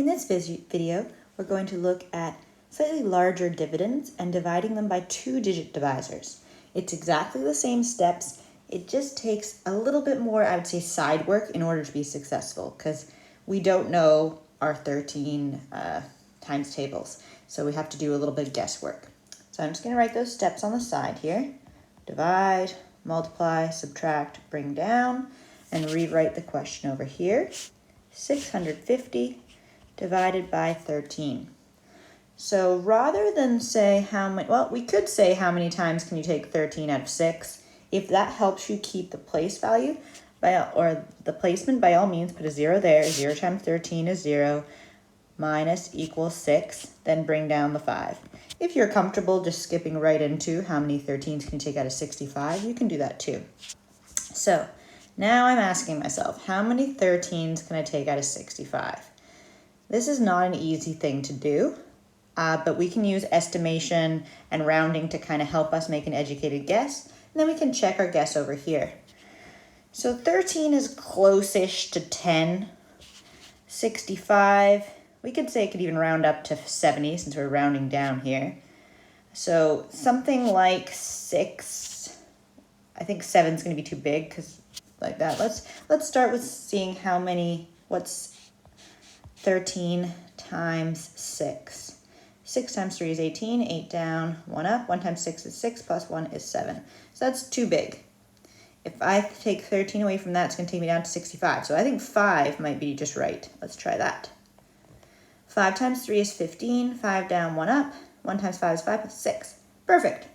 In this video, we're going to look at slightly larger dividends and dividing them by two-digit divisors. It's exactly the same steps, it just takes a little bit more, I would say, side work in order to be successful because we don't know our 13 times tables, so we have to do a little bit of guesswork. So I'm just going to write those steps on the side here. Divide, multiply, subtract, bring down, and rewrite the question over here. 650 divided by 13. So rather than say how many, well, we could say how many times can you take 13 out of 6. If that helps you keep the place value, or the placement, by all means, put a 0 there. 0 times 13 is 0, minus equals 6, then bring down the 5. If you're comfortable just skipping right into how many 13s can you take out of 65, you can do that too. So now I'm asking myself, how many 13s can I take out of 65? This is not an easy thing to do, but we can use estimation and rounding to kind of help us make an educated guess. And then we can check our guess over here. So 13 is close-ish to 10. 65, we could say it could even round up to 70 since we're rounding down here. So something like 6. I think 7 is going to be too big because like that. Let's start with seeing how many, what's 13 times 6. 6 times 3 is 18, 8 down, 1 up. 1 times 6 is 6, plus 1 is 7. So that's too big. If I take 13 away from that, it's going to take me down to 65. So I think 5 might be just right. Let's try that. 5 times 3 is 15, 5 down, 1 up. 1 times 5 is 5, plus 6. Perfect.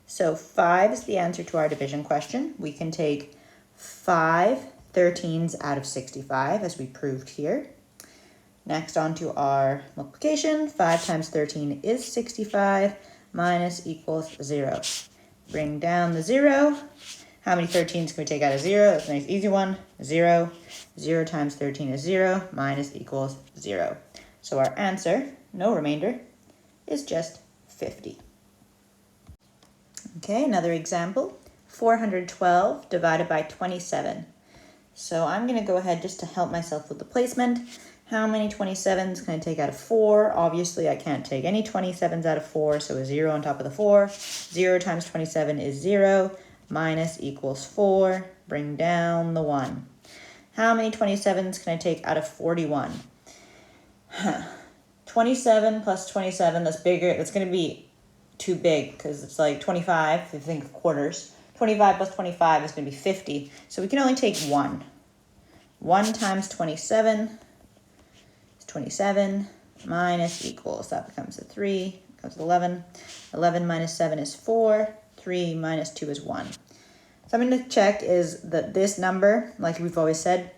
So 5 is the answer to our division question. We can take 5 13s out of 65, as we proved here. Next, on to our multiplication. 5 times 13 is 65, minus equals 0. Bring down the 0. How many 13s can we take out of 0? That's a nice easy one. 0. 0 times 13 is 0, minus equals 0. So our answer, no remainder, is just 50. Okay, another example. 412 divided by 27. So I'm going to go ahead just to help myself with the placement. How many 27s can I take out of 4? Obviously, I can't take any 27s out of 4, so a 0 on top of the 4. 0 times 27 is 0, minus equals 4. Bring down the 1. How many 27s can I take out of 41? 27 plus 27, that's bigger. That's going to be too big because it's like 25, if you think of quarters. 25 plus 25 is going to be 50, so we can only take 1. 1 times 27 is 27, minus equals, that becomes a 3, becomes 11. 11 minus 7 is 4, 3 minus 2 is 1. So I'm going to check is that this number, like we've always said,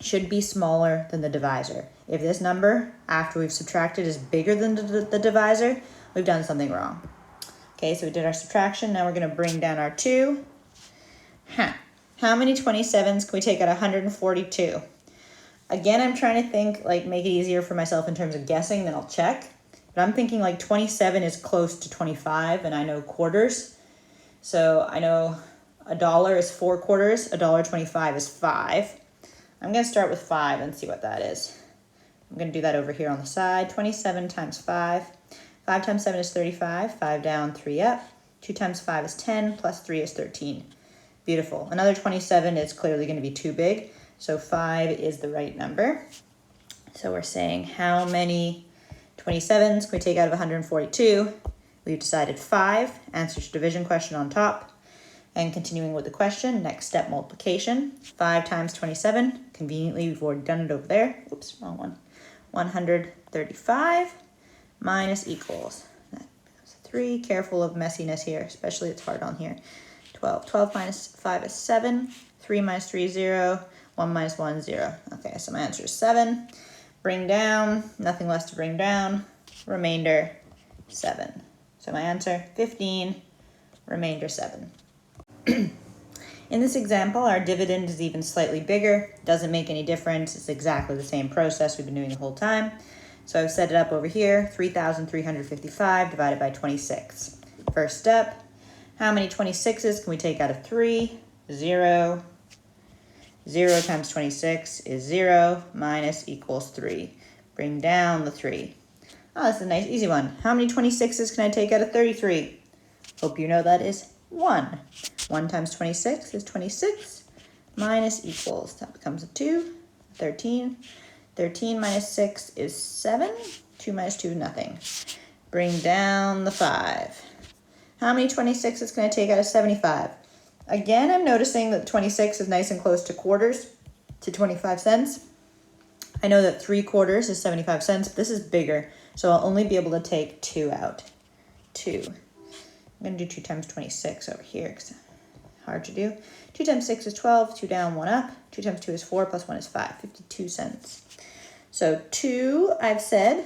should be smaller than the divisor. If this number, after we've subtracted, is bigger than the divisor, we've done something wrong. Okay, so we did our subtraction. Now we're going to bring down our 2. How many 27s can we take out of 142? Again, I'm trying to think, like, make it easier for myself in terms of guessing, then I'll check. But I'm thinking like 27 is close to 25, and I know quarters. So I know $1 is 4 quarters, $1.25 is 5. I'm going to start with 5 and see what that is. I'm going to do that over here on the side. 27 times 5. 5 times 7 is 35. 5 down, 3 up. 2 times 5 is 10, plus 3 is 13. Beautiful. Another 27 is clearly going to be too big, so 5 is the right number. So we're saying how many 27s can we take out of 142? We've decided 5. Answer to division question on top. And continuing with the question, next step, multiplication. 5 times 27. Conveniently, we've already done it over there. Oops, wrong one. 135 minus equals. That's 3. Careful of messiness here, especially it's hard on here. 12. 12 minus 5 is 7. 3 minus 3 is 0. 1 minus 1 is 0. Okay, so my answer is 7. Bring down, nothing less to bring down. Remainder, 7. So my answer, 15. Remainder, 7. In this example, our dividend is even slightly bigger. Doesn't make any difference. It's exactly the same process we've been doing the whole time. So I've set it up over here, 3,355 divided by 26. First step, how many 26s can we take out of 3? 0. 0 times 26 is 0, minus equals 3. Bring down the 3. Oh, that's a nice easy one. How many 26s can I take out of 33? Hope you know that is 1. 1 times 26 is 26 minus equals. That becomes a 2, 13. 13 minus 6 is 7. 2 minus 2 is nothing. Bring down the 5. How many 26s can I take out of 75? Again, I'm noticing that 26 is nice and close to quarters, to 25 cents. I know that 3/4 is 75 cents, but this is bigger, so I'll only be able to take 2 out. 2. I'm going to do 2 times 26 over here because it's hard to do. 2 times 6 is 12, 2 down, 1 up. 2 times 2 is 4, plus 1 is 5, 52 cents. So 2, I've said,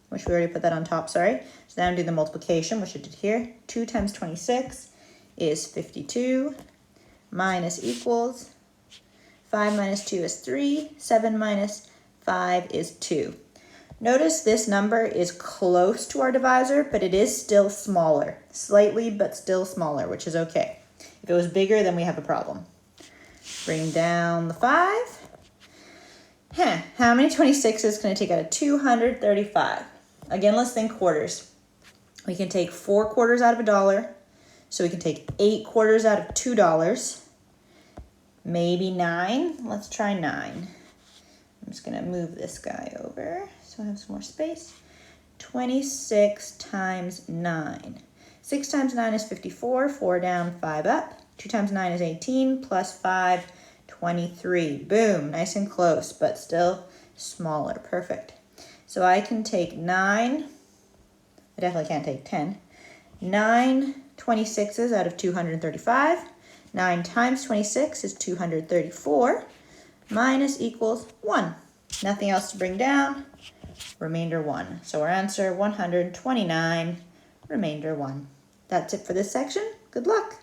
which we already put that on top, sorry. So now I'm doing the multiplication, which I did here. 2 times 26 is 52, minus equals. 5 minus 2 is 3, 7 minus 5 is 2. Notice this number is close to our divisor, but it is still smaller. Slightly, but still smaller, which is okay. If it was bigger, then we have a problem. Bring down the 5. How many 26s can I take out of 235? Again, let's think quarters. We can take 4/4 out of $1, so we can take 8/4 out of $2. Maybe 9. Let's try 9. I'm just going to move this guy over so I have some more space. 26 times 9. 6 times 9 is 54. 4 down, 5 up. 2 times 9 is 18, plus 5, 23. Boom, nice and close, but still smaller. Perfect. So I can take 9. I definitely can't take 10. 9 26s out of 235. 9 times 26 is 234, minus equals 1. Nothing else to bring down, remainder 1. So our answer, 129, remainder 1. That's it for this section. Good luck.